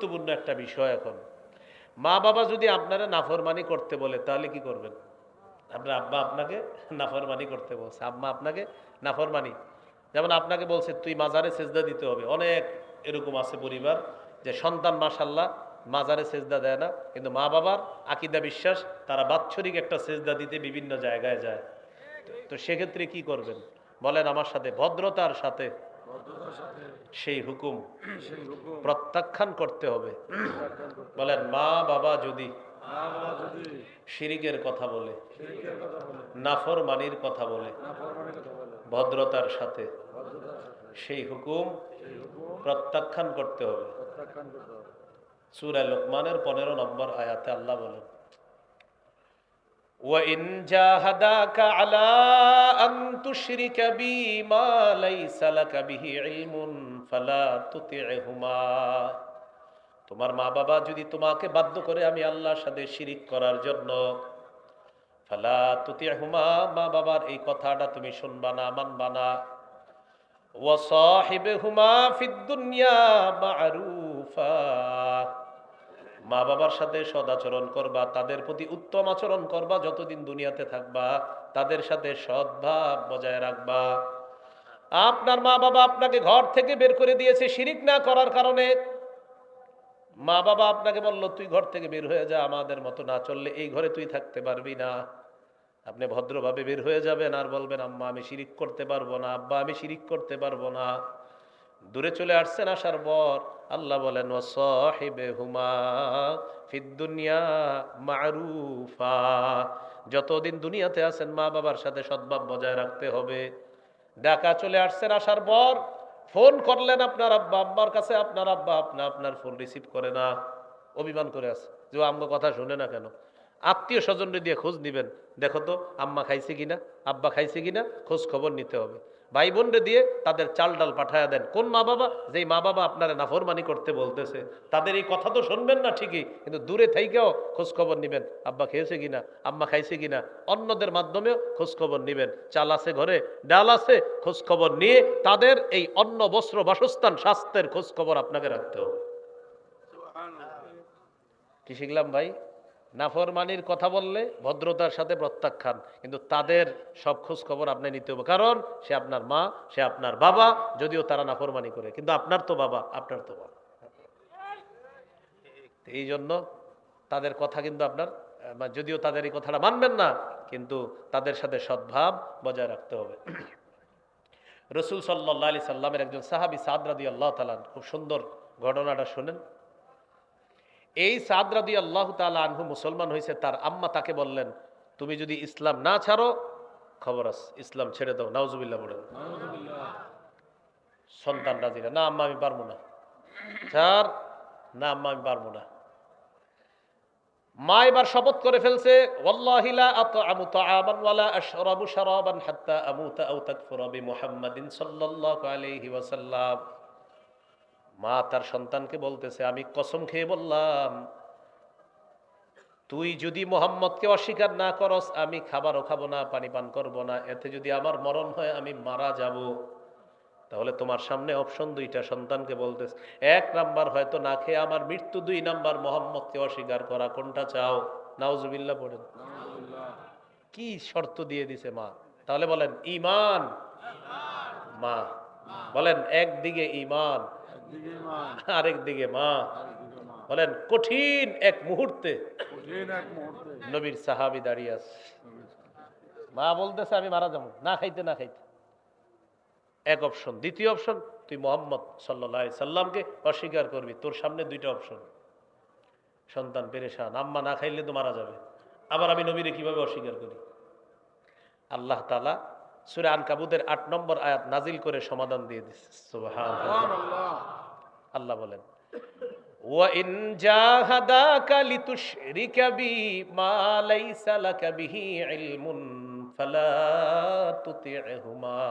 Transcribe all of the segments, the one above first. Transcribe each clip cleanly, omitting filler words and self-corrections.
গুরুত্বপূর্ণ একটা বিষয়। এখন মা বাবা যদি আপনারা নাফরমানি করতে বলে তাহলে কি করবেন? আপনার আব্বা আপনাকে নাফরমানি করতে বলছে, আম্মা আপনাকে নাফরমানি, যেমন আপনাকে বলছে তুই মাজারে সেজদা দিতে হবে। অনেক এরকম আছে পরিবার যে সন্তান মাশাল্লাহ মাজারে সেজদা দেয় না, কিন্তু মা বাবার আকীদা বিশ্বাস, তারা বাৎসরিক একটা সেজদা দিতে বিভিন্ন জায়গায় যায়। তো সেক্ষেত্রে কি করবেন বলেন আমার সাথে? ভদ্রতার সাথে সেই হুকুম প্রত্যাখ্যান করতে হবে। বলেন মা বাবা যদি শিরিকের কথা বলে, নাফরমানির কথা বলে, ভদ্রতার সাথে সেই হুকুম প্রত্যাখ্যান করতে হবে। সূরা লোকমানের 15 নম্বর আয়াতে আল্লাহ বলেন, وَإِنْ جَاهَدَاكَ عَلَىٰ أَن تُشْرِكَ بِي مَا لَيْسَ لَكَ بِهِ عِلْمٌ فَلَا تُطِعْهُمَا। তোমার মা বাবা যদি তোমাকে বাধ্য করে আমি আল্লাহর সাথে শিরিক করার জন্য, ফালা তুতিহুমা, মা বাবার এই কথাটা তুমি শুনবা না, মানবা না। ওয়া সাহিবহুমা ফিদ দুনিয়া মা'রুফা, মা বাবার সাথে সদাচরণ করবা, তাদের প্রতি উত্তম আচরণ করবা, যতদিন দুনিয়াতে থাকবা তাদের সাথে সদ্ভাব বজায় রাখবা। আপনার মা বাবা আপনাকে ঘর থেকে বের করে দিয়েছে শিরিক না করার কারণে। মা বাবা আপনাকে বলল তুই ঘর থেকে বের হয়ে যা, আমাদের মতো না চললে এই ঘরে তুই থাকতে পারবি না। আপনি ভদ্রভাবে বের হয়ে যাবেন আর বলবেন আম্মা আমি শিরিক করতে পারবো না, আব্বা আমি শিরিক করতে পারবো না। দূরে চলে আসছেন, আসার পর আল্লাহ বলেন ওয়াসাহিবহুমা ফিদ দুনিয়া মা'রুফা, যতদিন দুনিয়াতে আছেন মা বাবার সাথে সদ্ভাব বজায় রাখতে হবে। ঢাকা চলে আসছেন, আসার পর ফোন করলেন আপনার আব্বা আম্মার কাছে, আপনার আব্বা আপনার ফোন রিসিভ করে না, অভিমান করে আছে যে আম্মা কথা শুনে না কেন। আত্মীয় স্বজনরে দিয়ে খোঁজ নিবেন, দেখো তো আম্মা খাইছে কিনা, আব্বা খাইছে কিনা, খোঁজ খবর নিতে হবে। ভাই বোনরে দিয়ে তাদের চাল ডাল পাঠায়া দেন। কোন মা বাবা? যেই মা বাবা আপনারা নাফরমানি করতে বলতেছে, তাদের এই কথা তো শুনবেন না ঠিকই, কিন্তু দূরে থাইকেও খোঁজ খবর নিবেন, আব্বা খেয়েছে কিনা, আম্মা খাইছে কিনা। অন্যদের মাধ্যমেও খোঁজ খবর নিবেন, চাল আছে ঘরে, ডাল আছে, খোঁজ খবর নিয়ে তাদের এই অন্ন বস্ত্র বাসস্থান স্বাস্থ্যের খোঁজ খবর আপনাকে রাখতে হবে। কি শিখলাম ভাই? নাফরমানির কথা বললে ভদ্রতার সাথে প্রত্যাখ্যান, কিন্তু তাদের সব খোঁজ খবর আপনি নিতে হবে, কারণ সে আপনার মা, সে আপনার বাবা, যদিও তারা নাফরমানি করে, কিন্তু আপনার তো বাবা, আপনার তো বাবা। এই জন্য তাদের কথা কিন্তু আপনার, যদিও তাদের এই কথাটা মানবেন না, কিন্তু তাদের সাথে সদ্ভাব বজায় রাখতে হবে। রসুল সাল্লাহ আলি সাল্লামের একজন সাহাবী সাদ রাদিয়াল্লাহু তাআলা, খুব সুন্দর ঘটনাটা শুনেন। এই সাদ রাদিয়াল্লাহু তাআলা আনহু মুসলমান হয়েছে, তার আম্মা তাকে বললেন তুমি যদি ইসলাম না ছাড়ো খবর আছে, ইসলাম ছেড়ে দাও। নাউজুবিল্লাহ বলেন। সন্তান রাজি না, আম্মা আমি পারবো না, ছাড়, না আম্মা আমি পারবো না। মা এবার শপথ করে ফেলছে, ওয়াল্লাহি লা আতআমু তাআমান ওয়ালা আশরাবু শারাবান হাত্তা আমুতা আও তাকফুরা বিমুহাম্মাদিন সাল্লাল্লাহু আলাইহি ওয়াসাল্লাম। মা তার সন্তানকে বলতেছে আমি কসম খেয়ে বললাম তুই যদি মোহাম্মদকে অস্বীকার না করস আমি খাবারও খাবো না, পানি পান করবো না। এতে যদি আমার মরণ হয়, আমি মারা যাব, তাহলে তোমার সামনে অপশন দুইটা। সন্তানকে বলতেছে, এক নাম্বার হয়তো না খেয়ে আমার মৃত্যু, দুই নাম্বার মোহাম্মদকে অস্বীকার করা। কোনটা চাও? নাউজুবিল্লাহ পড়েন। কি শর্ত দিয়ে দিছে মা! তাহলে বলেন ঈমান। মা বলেন একদিকে ঈমান, আরেক দিকে মা। বলেন কঠিন এক মুহূর্তে নবীর সাহাবী দাঁড়িয়ে আছে, মা বলতেছে আমি মারা যাবো, না খাইতে না খাইতে। এক অপশন। দ্বিতীয় অপশন, তুই মোহাম্মদ সাল্লাল্লাহু আলাইহি সাল্লামকে অস্বীকার করবি। তোর সামনে দুইটা অপশন। সন্তান পেরেশান, আম্মা না খাইলে তো মারা যাবে, আবার আমি নবীরে কিভাবে অস্বীকার করি? আল্লাহ তাআলা সূরা আনকাবুতের ৮ নম্বর আয়াত নাজিল করে সমাধান দিয়ে দিচ্ছে। সুবহানাল্লাহ। আল্লাহ বলেন وَإِنْ جَاهَدَاكَ لِتُشْرِكَ بِي مَا لَيْسَ لَكَ بِهِ عِلْمٌ فَلَا تُطِعْهُمَا।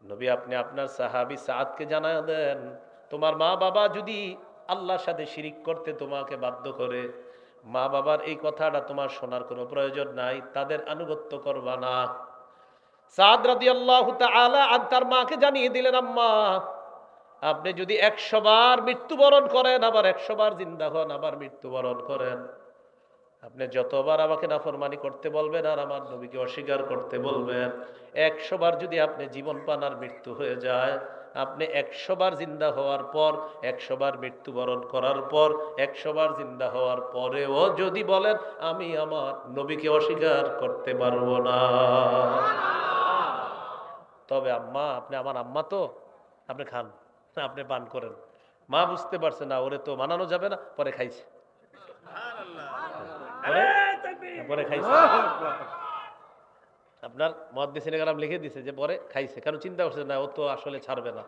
নবী আপনি আপনার সাহাবী সাদকে জানায় দেন, তোমার মা বাবা যদি আল্লাহর সাথে শিরিক করতে তোমাকে বাধ্য করে, মা বাবার এই কথাটা তোমার শোনার কোনো প্রয়োজন নাই, তাদের আনুগত্য করবা না। সাদ রাদিয়াল্লাহু তাআলা তার মাকে জানিয়ে দিলেন, আম্মা আপনি যদি 100 বার মৃত্যুবরণ করেন, আবার 100 বার জিন্দা হন, আবার মৃত্যুবরণ করেন, আপনি যতবার আমাকে নাফরমানি করতে বলবেন আর আমার নবীকে অস্বীকার করতে বলবেন, 100 বার যদি আপনি জীবন পান আর মৃত্যু হয়ে যায়, আপনি 100 বার জিন্দা হওয়ার পর, 100 বার মৃত্যুবরণ করার পর, 100 বার জিন্দা হওয়ার পরেও যদি বলেন আমি আমার নবীকে অস্বীকার করতে পারবো না। তবে আম্মা, আপনি আমার আম্মা তো, আপনি খান, আপনি পান করেন। মা বুঝতে পারছে না, ওরে তো মানানো যাবে না, পরে খাইছে, পরে খাইছে। আপনার মুহাদ্দিসিনে কেরাম লিখে দিছে যে পরে খাইছে, কারণ চিন্তা করছে না ও তো আসলে ছাড়বে না,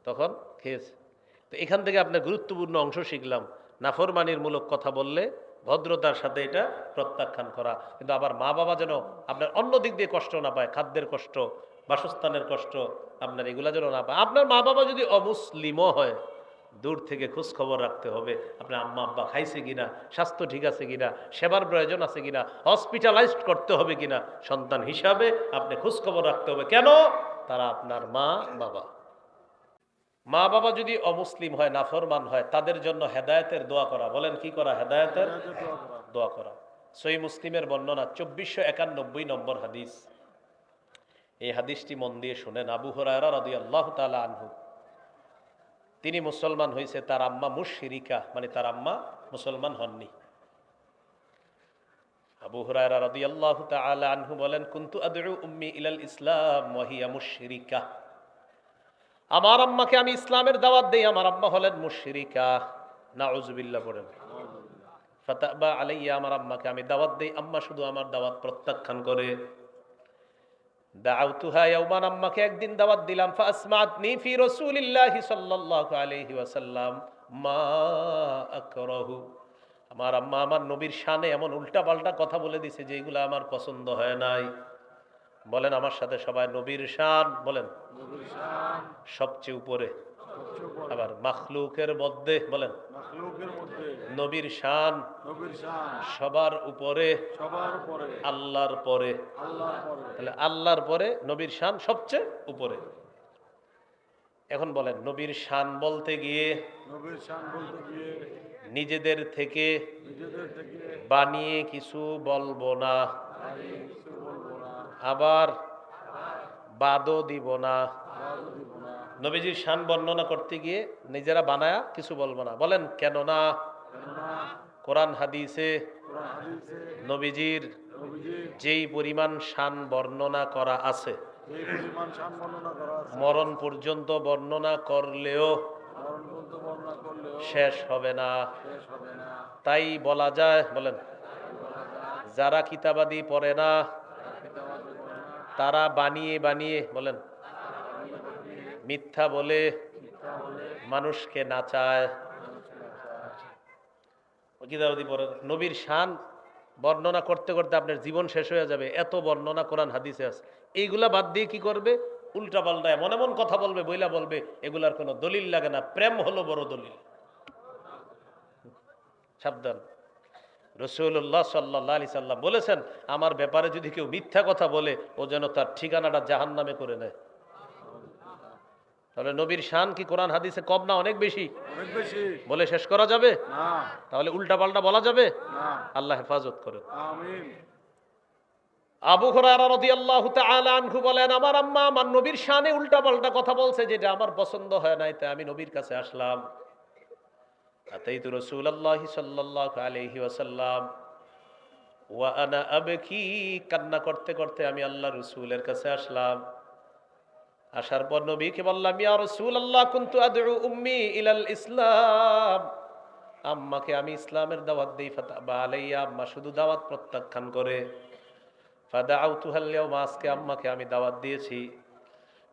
তখন খেয়েছে। তো এখান থেকে আপনার গুরুত্বপূর্ণ অংশ শিখলাম, নাফরমানির মূলক কথা বললে ভদ্রতার সাথে এটা প্রত্যাখ্যান করা। কিন্তু আবার মা বাবা যেন আপনার অন্য দিক দিয়ে কষ্ট না পায়, খাদ্যের কষ্ট, বাসস্থানের কষ্ট, আপনার এগুলা যেন না পায়। আপনার মা বাবা যদি অমুসলিমও হয়, দূর থেকে খোঁজ খবর রাখতে হবে, আপনার আম্মা আব্বা খাইছে কিনা, স্বাস্থ্য ঠিক আছে কিনা, সেবার প্রয়োজন আছে কিনা, হসপিটালাইজড করতে হবে কিনা, সন্তান হিসাবে আপনি খোঁজ খবর রাখতে হবে। কেন? তারা আপনার মা বাবা। মা বাবা যদি অমুসলিম হয়, নাফরমান হয়, তাদের জন্য হেদায়েতের দোয়া করা। বলেন কি করা? হেদায়েতের দোয়া করা। সহিহ মুসলিমের বর্ণনা 2491 নম্বর হাদিস। এই হাদিসটি মন দিয়ে শুনেন। আবু হুরায়রা রাদিয়াল্লাহু তাআলা আনহু, তিনি মুসলমান হয়েছে, তার আম্মা মুশরিকা, মানে তার আম্মা মুসলমান হননি। আবু হুরায়রা রাদিয়াল্লাহু তাআলা আনহু বলেন, কুনতু আদউ উম্মি ইলাল ইসলাম ওয়া হিয়া মুশরিকা। আমার আম্মাকে আমি ইসলামের দাওয়াত দেই, আমার আম্মা হলেন মুশরিকা। নাউজুবিল্লাহ পড়েন। ফাতাবা আলাইয়া, আমার আম্মাকে আমি দাওয়াত দেই, আম্মা শুধু আমার দাওয়াত প্রত্যাখ্যান করে। দাউতুহা ইয়াওমান, আম্মাকে একদিন দাওয়াত দিলাম, ফাসমাতনি ফি রাসূলিল্লাহি সাল্লাল্লাহু আলাইহি ওয়াসাল্লাম মা আকরাহু। আমার আম্মা আমার নবীর শানে এমন উল্টাপাল্টা কথা বলে দিছে যে এগুলো আমার পছন্দ হয় নাই। বলেন আমার সাথে সবাই, নবীর শান বলেন সবচেয়ে উপরে। আবার মাখলুকের মধ্যে বলেন নবীর শান সবার উপরে, আল্লাহর পরে। তাহলে আল্লাহর পরে নবীর শান সবচেয়ে উপরে। এখন বলেন, নবীর শান বলতে গিয়ে নিজেদের থেকে বানিয়ে কিছু বলবো না, আবার বাদও দিব না। নবীজির শান বর্ণনা করতে গিয়ে নিজেরা বানায়া কিছু বলবো না। বলেন কেন না? কোরআন হাদিসে নবীজির যেই পরিমাণ শান বর্ণনা করা আছে, মরণ পর্যন্ত বর্ণনা করলেও শেষ হবে না। তাই বলা যায়, বলেন, যারা কিতাবাদি পড়ে না তারা বানিয়ে বানিয়ে, বলেন, মিথ্যা বলে মানুষকে নাচায়। কিতাবাদি পড়ে নবীর শান বর্ণনা করতে করতে আপনার জীবন শেষ হয়ে যাবে, এত বর্ণনা কোরআন হাদিসে আছে। এইগুলা বাদ দিয়ে কি করবে? উল্টা পাল্টা এমন এমন কথা বলবে, বইলা বলবে এগুলার কোনো দলিল লাগে না, প্রেম হলো বড় দলিল। সাবধান। রাসূলুল্লাহ সাল্লাল্লাহু আলাইহি সাল্লাম বলেছেন, আমার ব্যাপারে যদি কেউ মিথ্যা কথা বলে ও যেন তার ঠিকানাটা জাহান্নামে করে নেয়। তাহলে নবীর শান কি কোরআন হাদিসে কম না অনেক বেশি? বলে শেষ করা যাবে না। তাহলে উল্টা পাল্টা বলা যাবে না। আল্লাহ হেফাজত করেন। আমিন। আবু হুরায়রা রাদিয়াল্লাহু তাআলা আনহু বলেন, আমার আম্মা আমার নবীর শানে উল্টা পাল্টা কথা বলছে, যেটা আমার পছন্দ হয় নাই, তাই আমি নবীর কাছে আসলাম। আতাইতু রাসূলুল্লাহি সাল্লাল্লাহু আলাইহি ওয়াসাল্লাম ওয়া আনা আবকি, কান্না করতে করতে আমি আল্লাহর রাসূলের কাছে আসলাম। আসার পর নবীকে বললাম, ইয়া রাসূলুল্লাহ কুনতু আদউ উম্মি ইলাল ইসলাম। আম্মাকে আমি ইসলামের দাওয়াত দেই, ফাতাবা আলাইয়া, আম্মা শুধু দাওয়াত প্রত্যাখ্যান করে। ফাদাউতুহা আল-ইয়াওমা, আজকে আম্মাকে আমি দাওয়াত দিয়েছি।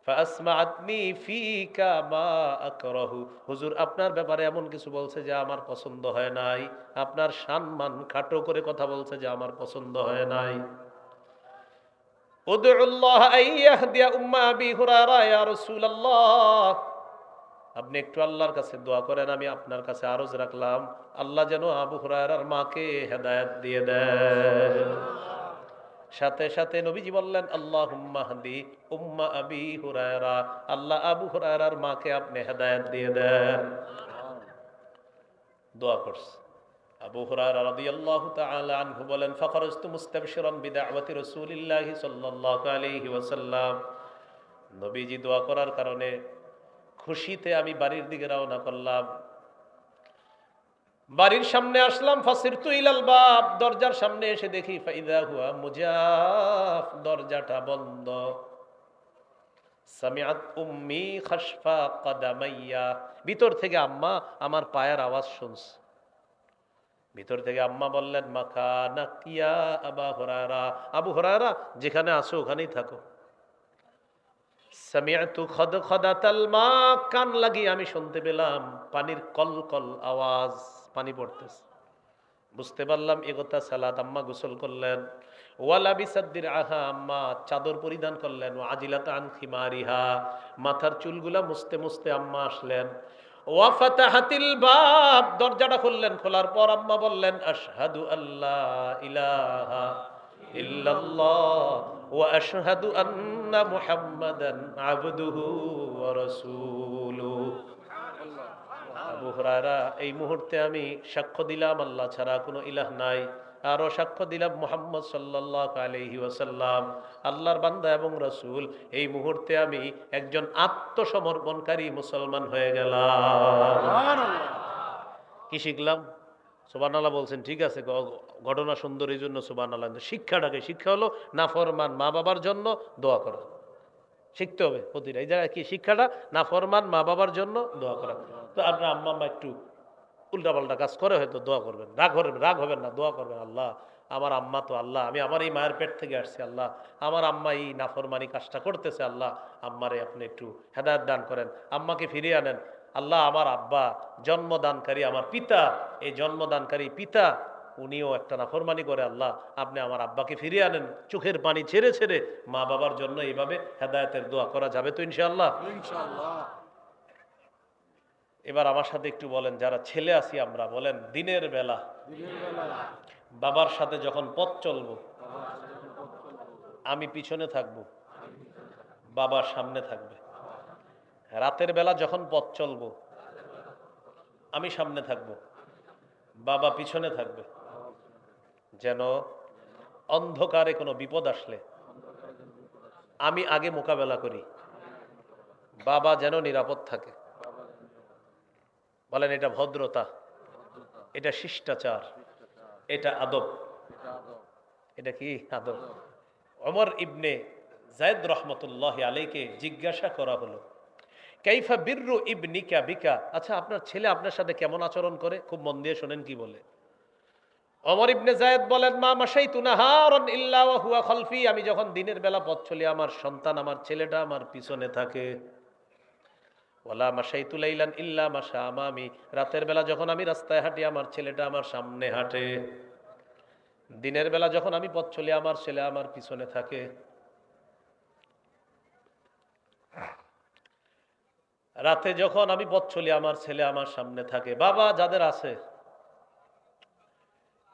ফাসমাআতনি ফিকা মা আকরাহু, হুজুর আপনার ব্যাপারে এমন কিছু বলছে যে আমার পছন্দ হয় নাই, আপনার সম্মান খাটো করে কথা বলছে যে আমার পছন্দ হয় নাই। উদউল্লাহ আইয়াহদিয়া উম্মা আবি হুরায়রা ইয়া রাসূলুল্লাহ, আপনি একটু আল্লাহর কাছে দোয়া করেন, আমি আপনার কাছে আরজ রাখলাম, আল্লাহ যেন আবু হুরায়রার মাকে হেদায়েত দিয়ে দেন। সাথে সাথে নবীজি বললেন, আল্লাহুম্মা হাদি উম্মা আবি হুরায়রা, আল্লাহ আবু হুরায়রার মাকে আপনি হেদায়েত দিয়ে দেন। দোয়া করছে। আবু হুরায়রা রাদিয়াল্লাহু তাআলা আনহু বলেন, ফাখরাজতু মুস্তাবশিরান বিদাওয়াতি রাসূলিল্লাহি সাল্লাল্লাহু আলাইহি ওয়াসাল্লাম, নবীজি দোয়া করার কারণে খুশিতে আমি বাড়ির দিকে রওনা করলাম। বাড়ির সামনে আসলাম, ফাসিরতু ইলাল বাব, দরজার সামনে এসে দেখি ফাইদা হুয়া মুজাফ, দরজাটা বন্ধ। সামিআত উম্মি খাশফা কদামাইয়া, ভিতর থেকে আম্মা আমার পায়ের আওয়াজ শুনছে। ভিতর থেকে আম্মা বললেন, মাকানাক ইয়া আবা হুরায়রা, আবু হুরায়রা যেখানে আছো ওখানেই থাকো। সামিআতু খদখদাতাল মা, কান লাগিয়ে আমি শুনতে পেলাম পানির কলকল আওয়াজ, পানি পড়তেছে। বুঝতে পারলাম এগোতা সালাত, আম্মা গোসল করলেন। ওয়ালা বিসাদ্দির আহা, আম্মা চাদর পরিধান করলেন। ও আজিলাত আন খিমারিহা, মাথার চুলগুলা মুছতে মুছতে আম্মা আসলেন। ওয়া ফাতাহাতিল বাব, দরজাটা খুললেন। খোলার পর আম্মা বললেন, আশহাদু আল্লাহ ইলাহা ইল্লাল্লাহ ওয়া আশহাদু আন্না মুহাম্মাদান আবদুহু ওয়া রাসূলুহু। আবু হুরায়রা, এই মুহূর্তে আমি সাক্ষ্য দিলাম আল্লাহ ছাড়া কোনো ইলাহ নাই, আরো সাক্ষ্য দিলাম মুহাম্মদ সাল্লাল্লাহু আলাইহি ওয়াসাল্লাম আল্লাহর বান্দা এবং রাসূল। এই মুহূর্তে আমি একজন আত্মসমর্পণকারী মুসলমান হয়ে গেলাম। কি শিখলাম? সুবহানাল্লাহ বলছেন, ঠিক আছে, ঘটনা সুন্দর, এই জন্য সুবহানাল্লাহ। শিক্ষাটাকে, শিক্ষা হলো নাফরমান মা বাবার জন্য দোয়া করা। শিখতে হবে প্রতিটা এই জায়গায় কি শিক্ষাটা, নাফরমান মা বাবার জন্য দোয়া করা। তো আপনার আম্মা আম্মা একটু উল্টাপাল্টা কাজ করে হয়তো দোয়া করবেন, রাগ হবেন না, দোয়া করবেন, আল্লাহ আমার আম্মা তো, আল্লাহ আমি আমার এই মায়ের পেট থেকে আসছি, আল্লাহ আমার আম্মা এই নাফরমানি কাজটা করতেছে, আল্লাহ আম্মারে আপনি একটু হেদায়েত দান করেন, আম্মাকে ফিরিয়ে আনেন। আল্লাহ আমার আব্বা জন্মদানকারী, আমার পিতা, এই জন্মদানকারী পিতা উনিও একটা নাফরমানি করে, আল্লাহ আপনি আমার আব্বাকে ফিরিয়ে আনেন। চোখের পানি ছেড়ে ছেড়ে মা বাবার জন্য এইভাবে হেদায়েতের দোয়া করা যাবে তো ইনশাআল্লাহ? ইনশাআল্লাহ। এবার আমার সাথে একটু বলেন, যারা ছেলে আছি আমরা, বলেন দিনের বেলা বাবার সাথে যখন পথ চলবো, আমি পিছনে থাকব, বাবা সামনে থাকবে। রাতের বেলা যখন পথ চলবো, আমি সামনে থাকব, বাবা পিছনে থাকবে, যেন অন্ধকারে কোনো বিপদ আসলে আমি আগে মোকাবেলা করি, বাবা যেন নিরাপদ থাকে। বলেন এটা ভদ্রতা, এটা শিষ্টাচার, এটা আদব। এটা কি আদব? ওমর ইবনে যায়েদ রহমতুল্লাহ আলাইকে জিজ্ঞাসা করা হলো, কাইফা বিররু ইবনিকা বিকা, আচ্ছা আপনার ছেলে আপনার সাথে কেমন আচরণ করে? খুব মন দিয়ে শোনেন কি বলে। ওমর ইবনে যায়েদ বলেন, মা মাশাইতু নাহারান ইল্লা ওয়া হুয়া খালফি, আমি যখন দিনের বেলা পথ চলি আমার সন্তান, আমার ছেলেটা আমার পিছনে থাকে। ওয়ালা মাশাইতু লাইলান ইল্লা মাশা আমামি, রাতের বেলা যখন আমি রাস্তায় হাঁটি আমার ছেলেটা আমার সামনে হাঁটে। দিনের বেলা যখন আমি পথ চলি আমার ছেলে আমার পিছনে থাকে। রাতে যখন আমি পথ চলি আমার ছেলে আমার সামনে থাকে। বাবা যাদের আছে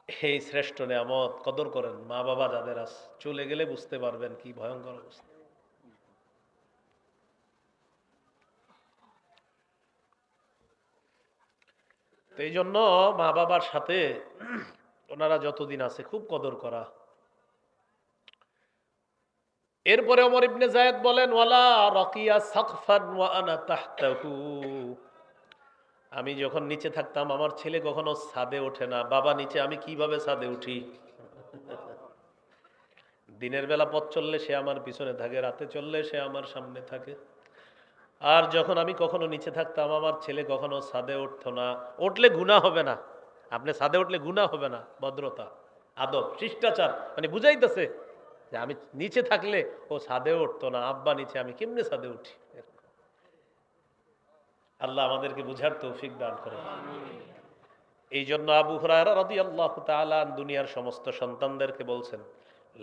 এই শ্রেষ্ঠ নিয়ামত কদর করেন। মা বাবা যাদের আছে, চলে গেলে বুঝতে পারবেন কি ভয়ঙ্কর অবস্থা। তো এই জন্য মা বাবার সাথে ওনারা যতদিন আছে খুব কদর করা। এরপরে ওমর ইবনে যায়েদ বলেন, ওয়ালা রাকিয়া সাকফান ওয়া আনা তাহতাহু, আমি যখন নিচে থাকতাম আমার ছেলে কখনো ছাদে ওঠে না। বাবা নিচে, আমি কিভাবে ছাদে উঠি? দিনের বেলা পথ চললে সে আমার পিছনে থাকে, রাতে চললে সে আমার সামনে থাকে। আর যখন আমি কখনো নিচে থাকতাম আমার ছেলে কখনো ছাদে উঠতো না। উঠলে গুনাহ হবে না, আপনি ছাদে উঠলে গুনাহ হবে না, ভদ্রতা, আদব, শিষ্টাচার, মানে বুঝাইতেছে যে আমি নিচে থাকলে ও ছাদে উঠতো না, আব্বা নিচে, আমি কেমনে ছাদে উঠি। আল্লাহ আমাদেরকে বুঝার তৌফিক দান করেন। এই জন্য আবু হুরায়রা রাদিয়াল্লাহু তাআলা দুনিয়ার সমস্ত সন্তানদেরকে বলছেন,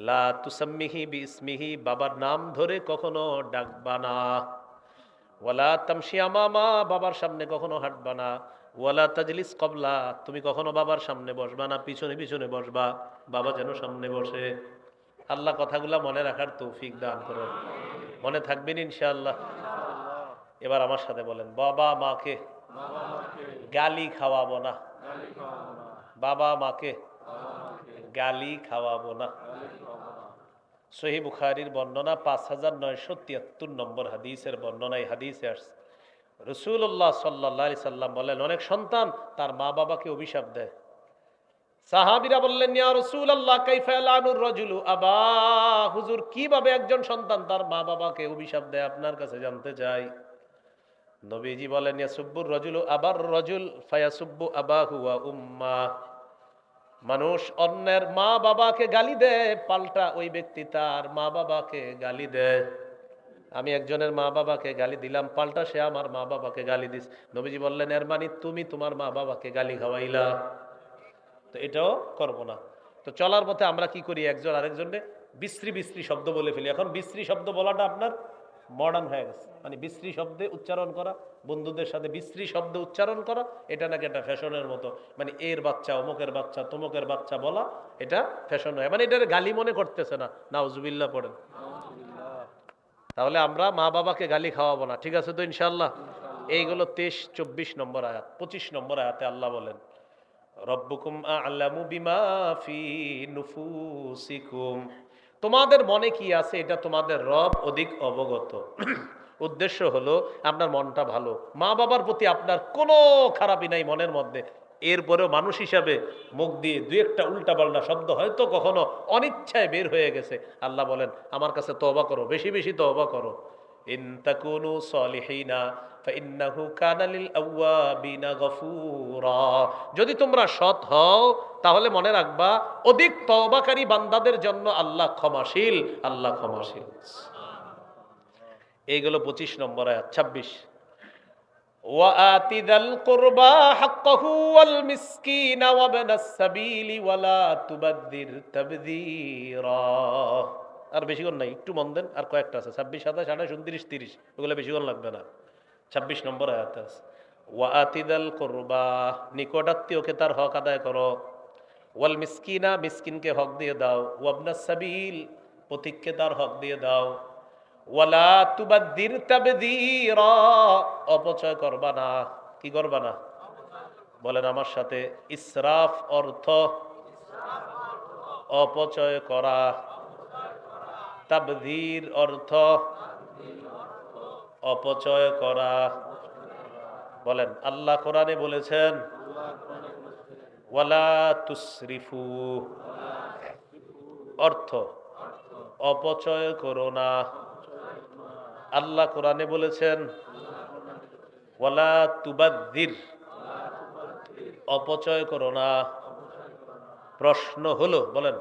লা তুসাম্মিহি বিইসমিহি, বাবার নাম ধরে কখনো ডাকবা না। ওয়ালা তামশি আমামা, বাবার সামনে কখনো হাঁটবা না। ওয়ালা তাজলিস ক্বাবলা, তুমি কখনো বাবার সামনে বসবা না, পিছনে পিছনে বসবা, বাবা যেন সামনে বসে। আল্লাহ কথাগুলা মনে রাখার তৌফিক দান করেন। মনে থাকবেন ইনশাআল্লাহ। এবার আমার সাথে বলেন, বাবা মাকে গালি খাওয়াবো না। বাবা মাকে গালি খাওয়াবো না। সহিহ বুখারীর বর্ণনা 5973 নম্বর হাদিসের বর্ণনায় হাদিসে আসছে, রাসূলুল্লাহ সাল্লাল্লাহু আলাইহি সাল্লাম বলেন, অনেক সন্তান তার মা বাবাকে অভিশাপ দেয়। সাহাবীরা বললেন, ইয়া রাসূলুল্লাহ কাইফা ইয়ালানুর রাজুলু আবা, হুজুর কিভাবে একজন সন্তান তার মা বাবাকে অভিশাপ দেয়, আপনার কাছে জানতে চাই। নবীজি বলেন, ইয়াসুব্বুর রাজুলু আবার রাজুল ফায়াসুব্বু আবাহু ওয়া উম্মা, মানুষ অন্যের মা বাবাকে গালি দেয়, পাল্টা ওই ব্যক্তি তার মা বাবাকে গালি দেয়। আমি একজনের মা বাবাকে গালি দিলাম, পাল্টা সে আমার মা বাবাকে গালি দিস। নবীজি বললেন, এর মানে তুমি তোমার মা বাবাকে গালি খাওয়াইলা। তো এটাও করব না। তো চলার পথে আমরা কি করি, একজন আরেকজনে বিশ্রী বিশ্রী শব্দ বলে ফেলি। এখন বিশ্রী শব্দ বলাটা আপনার মডার্ন হয়ে গেছে, মানে বিশ্রী শব্দে উচ্চারণ করা, বন্ধুদের সাথে বিশ্রী শব্দ উচ্চারণ করা, এটা নাকি একটা ফ্যাশনের মতো, মানে এর বাচ্চা অমুকের বাচ্চা তমুকের বাচ্চা বলা, এটা ফ্যাশন হয়, মানে এটার গালি মনে করতেছে না। নাউজুবিল্লাহ পড়েন। তাহলে আমরা মা বাবাকে গালি খাওয়াবো না, ঠিক আছে তো ইনশাআল্লাহ। এইগুলো 23-24 নম্বর আয়াত। 25 নম্বর আয়াতে আল্লাহ বলেন, রব্বুকুম আ'লামু বিমা ফি নুফুসিকুম, তোমাদের মনে কি আছে এটা তোমাদের রব অধিক অবগত। উদ্দেশ্য হলো আপনার মনটা ভালো, মা বাবার প্রতি আপনার কোনো খারাপই নাই মনের মধ্যে, এরপরেও মানুষ হিসাবে মুখ দিয়ে দুই একটা উল্টাপাল্টা শব্দ হয়তো কখনো অনিচ্ছায় বের হয়ে গেছে, আল্লাহ বলেন আমার কাছে তওবা করো, বেশি বেশি তওবা করো। ইন তাকুনু সলিহিনা ফাইন্নাহু কানা লিল আওয়াবিনা গফুরা, যদি তোমরা সৎ হও তাহলে মনে রাখবা অধিক তওবাকারী বান্দাদের জন্য আল্লাহ ক্ষমাশীল, আল্লাহ ক্ষমাশীল। এইগুলো 25 নম্বর আয়াত। 26, ওয়াআতি যাল কুরবা হাক্কাহু ওয়াল মিসকিনা ওয়াবনাস সাবিলি ওয়ালা তুবাদদির তাবযীরা। আর বেশিক্ষণ নাই, একটু মন দেন, আর কয়েকটা আছে, 26, 27, 28, 29, 30, ওগুলো বেশিক্ষণ লাগবে না। 26 নম্বর আয়াত আছে, ওয়াআতি যাল কুরবা, নিকটাত্মীয়কে তার হক আদায় করো, ওয়াল মিসকিনা, মিসকিনকে হক দিয়ে দাও, ওয়াবনাস সাবিল, পথিককে তার হক দিয়ে দাও, ওয়ালা তুবাদদির তাবদীরা, অপচয় করবা না। কি করবা না? বলেন আমার সাথে, ইসরাফ অর্থ অপচয় করা, তাবদীর অর্থ অপচয় করা। বলেন, আল্লাহ কোরআনে বলেছেন ওয়ালা তুসরিফু, অর্থ অপচয় করো না। আল্লাহ কোরআনে বলেছেন ওয়ালা তুবাদদির, অপচয় করো না। প্রশ্ন হলো, বলেন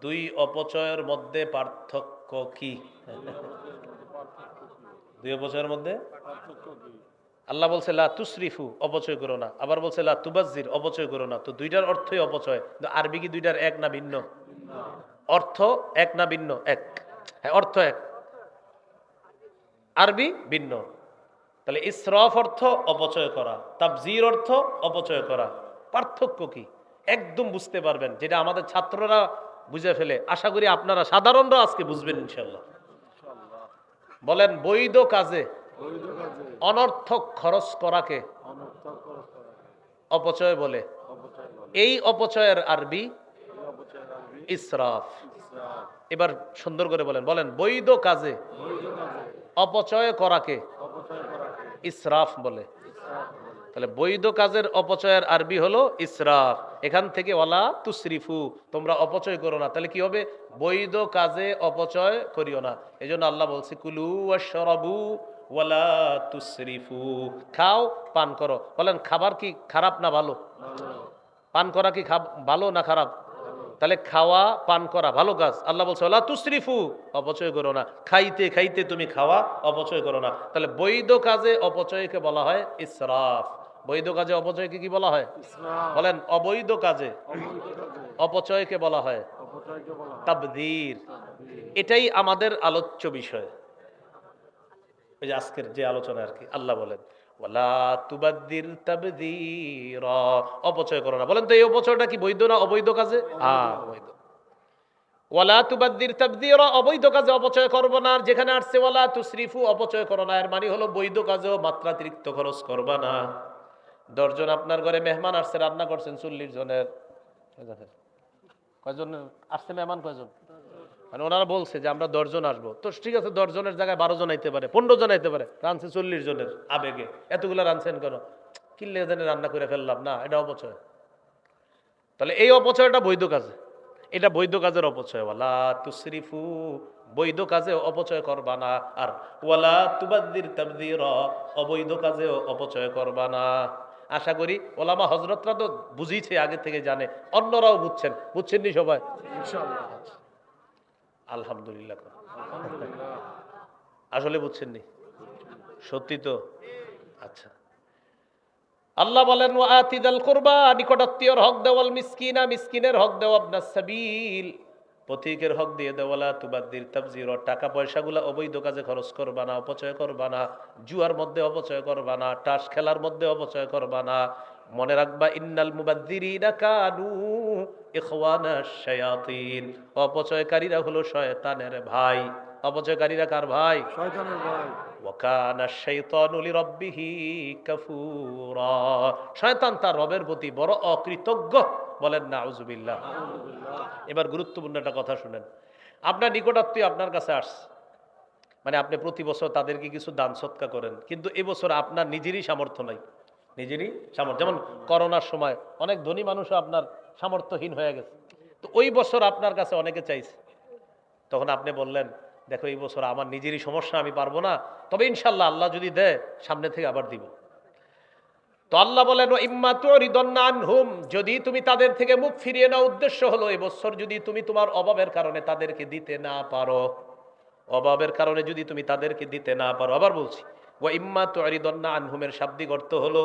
দুই অপচয়ের মধ্যে পার্থক্য কি? দুই অপচয়ের মধ্যে আল্লাহ বলছে লা তুসরিফু, অপচয় করো না, আবার বলছে লা তুবাজ্জির, অপচয় করো না। তো দুইটার অর্থই অপচয়, কিন্তু আরবি কি দুইটার এক না ভিন্ন? অর্থ এক না ভিন্ন? এক। হ্যাঁ, অর্থ এক, আরবি ভিন্ন। তাহলে ইসরাফ অর্থ অপচয় করা, তাবযীর অর্থ অপচয় করা। পার্থক্য কি একদম বুঝতে পারবেন, যেটা আমাদের ছাত্ররা বুঝে ফেলে, আশা করি আপনারা সাধারণরা আজকে বুঝবেন ইনশাআল্লাহ। বলেন, বৈধ কাজে অনর্থক খরচ করাকে অপচয় বলে। এই অপচয়ের আরবি ইসরাফ। এবার সুন্দর করে বলেন, বলেন বৈধ কাজে অপচয় করাকে ইসরাফ বলে। তাহলে বৈধ কাজের অপচয়ের আরবি হলো ইসরাফ। এখান থেকে ওয়ালা তুসরিফু, তোমরা অপচয় করো না। তাহলে কি হবে? বৈধ কাজে অপচয় করিও না। এজন্য আল্লাহ বলছে কুলু ওয়াশরাবু ওয়ালা তুসরিফু, খাও পান করো। বলেন, খাবার কি খারাপ না ভালো? পান করা কি ভালো না খারাপ? তাহলে খাওয়া পান করা ভালো কাজ। আল্লাহ বলছে ওয়ালা তুসরিফু, অপচয় করো না। খাইতে খাইতে তুমি খাওয়া, অপচয় করো না। তাহলে বৈধ কাজে অপচয়কে বলা হয় ইসরাফ। বৈধ কাজে অপচয়কে কি বলা হয়? বলেন, অবৈধ কাজে অপচয়কে বলা হয় তাবদীর। এটাই আমাদের আলোচ্য বিষয়, ওই যে আজকের যে আলোচনা আর কি। আল্লাহ বলেন ওয়ালা তুবাদদির তাবদীরা, অপচয় করো না। বলেন তো এই অপচয়টা কি বৈধ না অবৈধ কাজে? হ্যাঁ, বৈধ। ওয়ালা তুবাদ্দির তাবদীরা, অবৈধ কাজে অপচয় করবো না। আর যেখানে আসছে ওয়ালা তুসরিফু, অপচয় করো না, এর মানে হলো বৈধ কাজেও মাত্রাতিরিক্ত খরচ করবা না। 10 জন আপনার ঘরে মেহমান আসছে, রান্না করছেন 40 জনের, কয়জন আসছে মেহমান, কয়জন? মানে ওনারা বলছে যে আমরা 10 জন আসবো, তো ঠিক আছে, 10 জনের জায়গায় 12 জন আইতে পারে, 15 জন আইতে পারে, রানছে 40 জনের আবেগে, এতগুলো রানছেন কেন? কিনলে জানে রান্না করে ফেললাম না, এটা অপচয়। তাহলে এই অপচয়টা বৈধ কাজে, এটা বৈধ কাজের অপচয়। ওয়ালা তুসরিফু, বৈধ কাজে অপচয় করবা না। আর ওয়ালা তুবাদ্দির তাবদীরা, অবৈধ কাজেও অপচয় করবা না। আশা করি ওলামা হযরতরা তো বুঝিয়েছে, আগে থেকে জানে, অন্যরাও বুঝছেন, বুঝছেন নি সবাই? ইনশাআল্লাহ। আলহামদুলিল্লাহ। আসলে বুঝছেন নি? সত্যি তো? আচ্ছা। আল্লাহ বলেন ওয়াতিদাল কুরবা, নিকটাত্মীয়র হক দাও, ওয়াল মিসকিনা, মিসকিনের হক দাও, আবনাস সাবিল, পথিকের হক দিয়ে দাও, ওয়ালা তুবাদ্দির তাবযীরা, টাকা পয়সাগুলো অবৈধ কাজে খরচ করবা না, অপচয় করবা না, জুয়ার মধ্যে অপচয় করবা না, তাস খেলার মধ্যে অপচয় করবা না। মনে রাখবা ইন্নাল মুবাদ্দিরিনা কানু ইখওয়ানাশ শায়াতিন, অপচয়কারীরা হলো শয়তানের ভাই। অপচয়কারীরা কার ভাই? শয়তানের ভাই। ওয়াকানা শাইতানু লিরাব্বিহি কাফুরা, শয়তান তার রবের প্রতি বড় অকৃতজ্ঞ। বলেন নাউযুবিল্লাহ। এবার গুরুত্বপূর্ণ একটা কথা শুনেন। আপনার নিকটাত্মীয় আপনার কাছে আসছে, মানে আপনি প্রতি বছর তাদেরকে কিছু দান সৎকা করেন, কিন্তু এবছর আপনার নিজেরই সামর্থ্য নাই, নিজেরই সামর্থ্য, যেমন করোনার সময় অনেক ধনী মানুষও আপনার সামর্থ্যহীন হয়ে গেছে, তো ওই বছর আপনার কাছে অনেকে চাইছে, তখন আপনি বললেন দেখো এই বছর আমার নিজেরই সমস্যা, আমি পারবো না, তবে ইনশাল্লাহ আল্লাহ যদি দেয় সামনে থেকে আবার দিব। তো আল্লাহ বলেন ইম্মা তুরিদান্না আনহুম, যদি তুমি তাদের থেকে মুখ ফিরিয়ে নাও, উদ্দেশ্য হলো এবছর যদি তুমি তোমার অভাবের কারণে তাদেরকে দিতে না পারো, অভাবের কারণে যদি তুমি তাদেরকে দিতে না পারো, আবার বলছি ওয়া ইম্মা তুরিদান্না আনহুমের শাব্দিক অর্থ হলো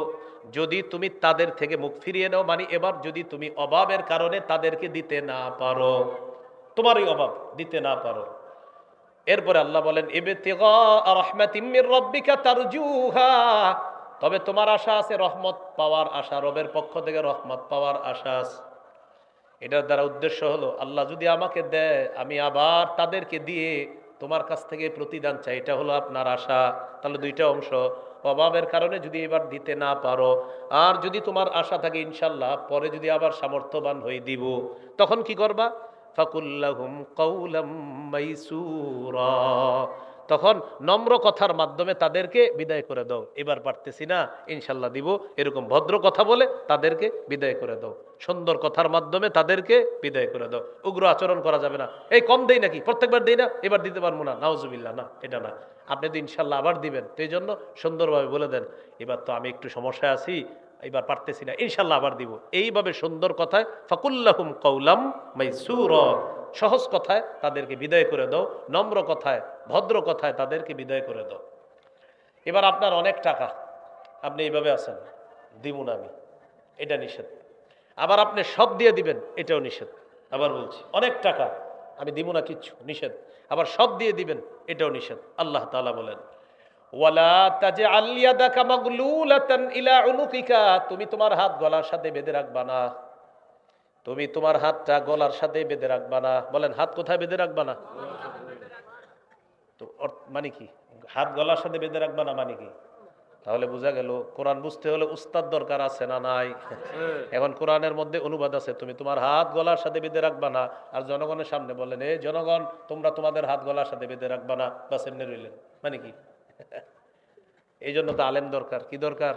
যদি তুমি তাদের থেকে মুখ ফিরিয়ে নাও, মানে এবার যদি তুমি অভাবের কারণে তাদেরকে দিতে না পারো, তোমারই অভাব, দিতে না পারো। এরপরে আল্লাহ বলেন ইবতিগা রাহমাতিম মির রাব্বিকা তারজুহা, তবে তোমার আশা আছে রহমত পাওয়ার আশা, রবের পক্ষ থেকে রহমত পাওয়ার আশা আছে। এটার দ্বারা উদ্দেশ্য হলো আল্লাহ যদি আমাকে দেয় আমি আবার তাদেরকে দিয়ে তোমার কাছ থেকে প্রতিদান চাই, এটা হলো আপনার আশা। তাহলে দুইটা অংশ, অভাবের কারণে যদি এবার দিতে না পারো, আর যদি তোমার আশা থাকে ইনশাল্লাহ পরে যদি আবার সামর্থ্যবান হয়ে দিব, তখন কি করবা? ফাকুল্লাহুম কাউলাম মাইসুরা, তখন নম্র কথার মাধ্যমে তাদেরকে বিদায় করে দাও, এবার পারতেছি না ইনশাল্লাহ দিব, এরকম ভদ্র কথা বলে তাদেরকে বিদায় করে দাও, সুন্দর কথার মাধ্যমে তাদেরকে বিদায় করে দাও। উগ্র আচরণ করা যাবে না, এই কম দেই নাকি, প্রত্যেকবার দেই না, এবার দিতে পারবো না, নাউজুবিল্লাহ, না, এটা না। আপনি তো ইনশাল্লাহ আবার দিবেন, তো এই জন্য সুন্দরভাবে বলে দেন এবার তো আমি একটু সমস্যায় আছি, এবার পারতেছি না, ইনশাল্লাহ আবার দিব। এইভাবে সুন্দর কথায় ফাকুল্লাহুম কাউলাম মাইসুরা, সহজ কথায় তাদেরকে বিদায় করে দাও, নম্র কথায় ভদ্র কথায় তাদেরকে বিদায় করে দাও। এবার আপনার অনেক টাকা, আপনি এইভাবে আছেন, দিব না আমি, এটা নিষেধ। আবার আপনি সব দিয়ে দিবেন, এটাও নিষেধ। আবার বলছি অনেক টাকা আমি দিব না কিচ্ছু, নিষেধ। আবার সব দিয়ে দিবেন, এটাও নিষেধ। আল্লাহ তাআলা বলেন ওয়ালা তাজআল ইয়াদাকা মাগলুলাতান ইলা উনুকিকা, তুমি তোমার হাত গলার সাথে বেঁধে রাখবা না, তুমি তোমার হাতটা গলার সাথে বেঁধে রাখবা না। বলেন হাত কোথায় বেঁধে রাখবা না? তো মানে কি হাত গলার সাথে বেঁধে রাখবা না মানে কি? তাহলে বোঝা গেল কোরআন বুঝতে হলে উস্তাদ দরকার আছে না নাই? এখন কোরআনের মধ্যে অনুবাদ আছে, তুমি তোমার হাত গলার সাথে বেঁধে রাখবা না, আর জনগণের সামনে বলেন এই জনগণ তোমরা তোমাদের হাত গলার সাথে বেঁধে রাখবা না, বাস এমনি রইলেন, মানে কি? এই জন্য তো আলেম দরকার। কি দরকার?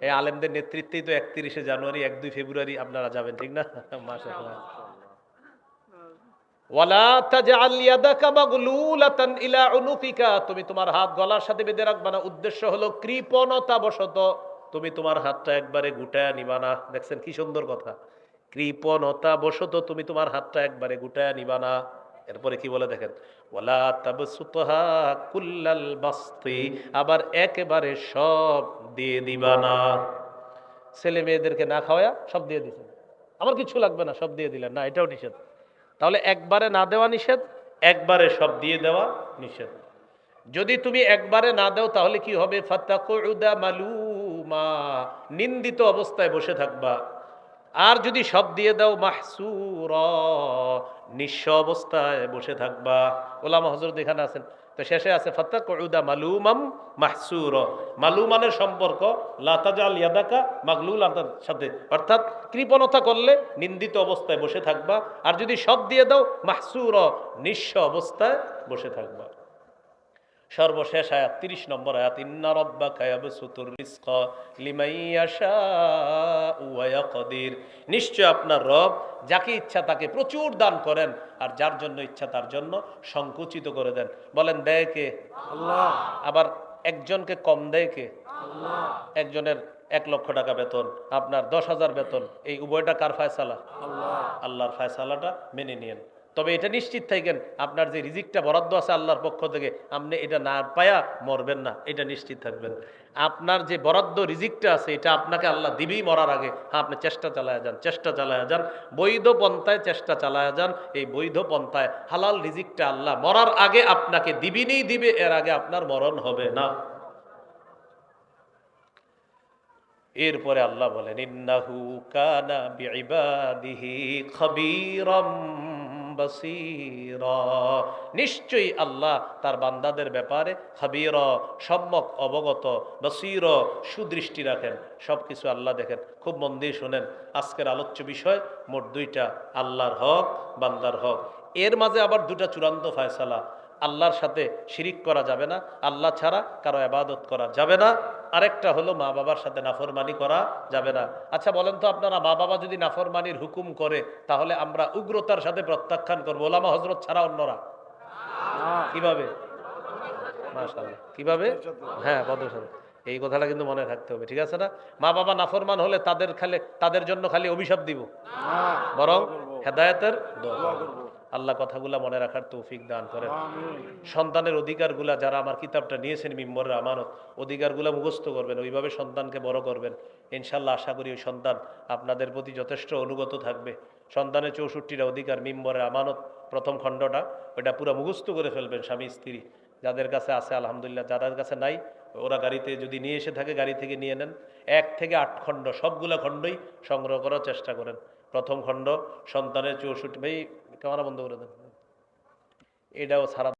এই আলেমদের নেতৃত্বেই তো 31শে জানুয়ারি 1-2 ফেব্রুয়ারি আপনারা যাবেন, ঠিক না? মাশাআল্লাহ। ওয়ালা তাজআল ইয়াদাকা মাগলুলাতান ইলা উনুকিকা, তুমি তোমার হাত গলার সাথে বেঁধে রাখবা না, উদ্দেশ্য হলো কৃপণতা বশত তুমি তোমার হাতটা একবারে গুটায়া নিবা না। দেখছেন কি সুন্দর কথা, কৃপণতা বশত তুমি তোমার হাতটা একবারে গুটায়া নিবা না। এরপরে কি বলে দেখেন ওয়ালা তাবসুতহা কুল্লাল বাসতি, আবার একেবারে সব দিয়ে দিবা না। ছেলে মেয়েদেরকে না খাওয়া সব দিয়ে দিছেন, আমার কিছু লাগবে না, সব দিয়ে দিলেন না, এটাও নিষেধ। তাহলে একবারে না দেওয়া নিষেধ, একবারে সব দিয়ে দেওয়া নিষেধ। যদি তুমি একবারে না দাও তাহলে কি হবে? ফাতাকুদা মালুমা, নিন্দিত অবস্থায় বসে থাকবা। আর যদি সব দিয়ে দাও মাহসুরা, নিঃস্ব অবস্থায় বসে থাকবা। ওলামা হযরত এখানে আছেন, তো শেষে আছে ফাতাকুদা মালুমাম মাহসুরা। মালুমানের সম্পর্ক লা তাজাল ইয়াদাকা মাগলুলাতার সাথে, অর্থাৎ কৃপণতা করলে নিন্দিত অবস্থায় বসে থাকবা। আর যদি সব দিয়ে দাও মাহসুরা, নিঃস্ব অবস্থায় বসে থাকবা। সর্বশেষ আয়াত 30 নম্বর আয়াত, ইন্না রাব্বাকা ইয়াবসুতুর রিজকা লিমান ইয়াশাউ ওয়া ইয়াকদির। নিশ্চয় আপনার রব যাকে ইচ্ছা তাকে প্রচুর দান করেন, আর যার জন্য ইচ্ছা তার জন্য সংকুচিত করে দেন। বলেন দেয় কে? আল্লাহ। আবার একজনকে কম দেয় কে? আল্লাহ। একজনের 1 লক্ষ টাকা বেতন, আপনার 10,000 বেতন, এই উভয়টা কার ফয়সালা? আল্লাহ। আল্লাহর ফয়সালাটা মেনে নিয়েন। তবে এটা নিশ্চিত থাকেন, আপনার যে রিজিকটা বরাদ্দ আছে আল্লাহর পক্ষ থেকে, আপনি এটা না পায়া মরবেন না, এটা নিশ্চিত থাকবেন। আপনার যে বরাদ্দ রিজিকটা আছে এটা আপনাকে আল্লাহ দিবেই মরার আগে। হ্যাঁ, আপনি চেষ্টা চালায়া যান, চেষ্টা চালায়া যান, বৈধ পন্থায় চেষ্টা চালায়া যান। এই বৈধ পন্থায় হালাল রিজিকটা আল্লাহ মরার আগে আপনাকে দিবিনই দিবে, এর আগে আপনার মরণ হবে না। এরপরে আল্লাহ বলেন ইন্নাহু কানা বিইবাদিহি খাবীরাম বাসীরা। নিশ্চয়ই আল্লাহ তার বান্দাদের ব্যাপারে খাবীর, সম্যক অবগত, বাসীর, সুদৃষ্টি রাখেন। সবকিছু আল্লাহ দেখেন। খুব মন দিয়ে শোনেন, আজকের আলোচ্য বিষয় মোট 2টা, আল্লাহর হক, বান্দার হক। এর মাঝে আবার 2টা চূড়ান্ত ফয়সালা। আল্লাহর সাথে শিরিক করা যাবে না, আল্লাহ ছাড়া কারো ইবাদত করা যাবে না। আরেকটা হলো মা বাবার সাথে নাফরমানি করা যাবে না। আচ্ছা বলেন তো আপনারা, মা বাবা যদি নাফরমানির হুকুম করে তাহলে আমরা উগ্রতার সাথে প্রত্যাখ্যান করবো, ওলামা হযরত ছাড়া অন্যরা? কিভাবে? মাশাআল্লাহ, কিভাবে? হ্যাঁ, বদর সাথে। এই কথাটা কিন্তু মনে রাখতে হবে, ঠিক আছে না? মা বাবা নাফরমান হলে তাদের জন্য খালি অভিশাপ দিব, বরং হেদায়েতের দোয়া করব। আল্লাহ কথাগুলা মনে রাখার তৌফিক দান করেন। সন্তানের অধিকারগুলা, যারা আমার কিতাবটা নিয়েছেন মিম্বরের আমানত, অধিকারগুলা মুখস্থ করবেন, ওইভাবে সন্তানকে বড় করবেন। ইনশাল্লাহ আশা করি ওই সন্তান আপনাদের প্রতি যথেষ্ট অনুগত থাকবে। সন্তানের 64টা অধিকার, মিম্বরের আমানত প্রথম খণ্ডটা, ওইটা পুরো মুখস্থ করে ফেলবেন স্বামী স্ত্রী। যাদের কাছে আছে আলহামদুলিল্লাহ, যাদের কাছে নাই ওরা গাড়িতে যদি নিয়ে এসে থাকে গাড়ি থেকে নিয়ে নেন। 1 থেকে 8 খণ্ড, সবগুলা খণ্ডই সংগ্রহ করার চেষ্টা করেন। প্রথম খণ্ড সন্তানের 64, ভাই ক্যামেরা বন্ধ করে দেন, এটাও ছাড়া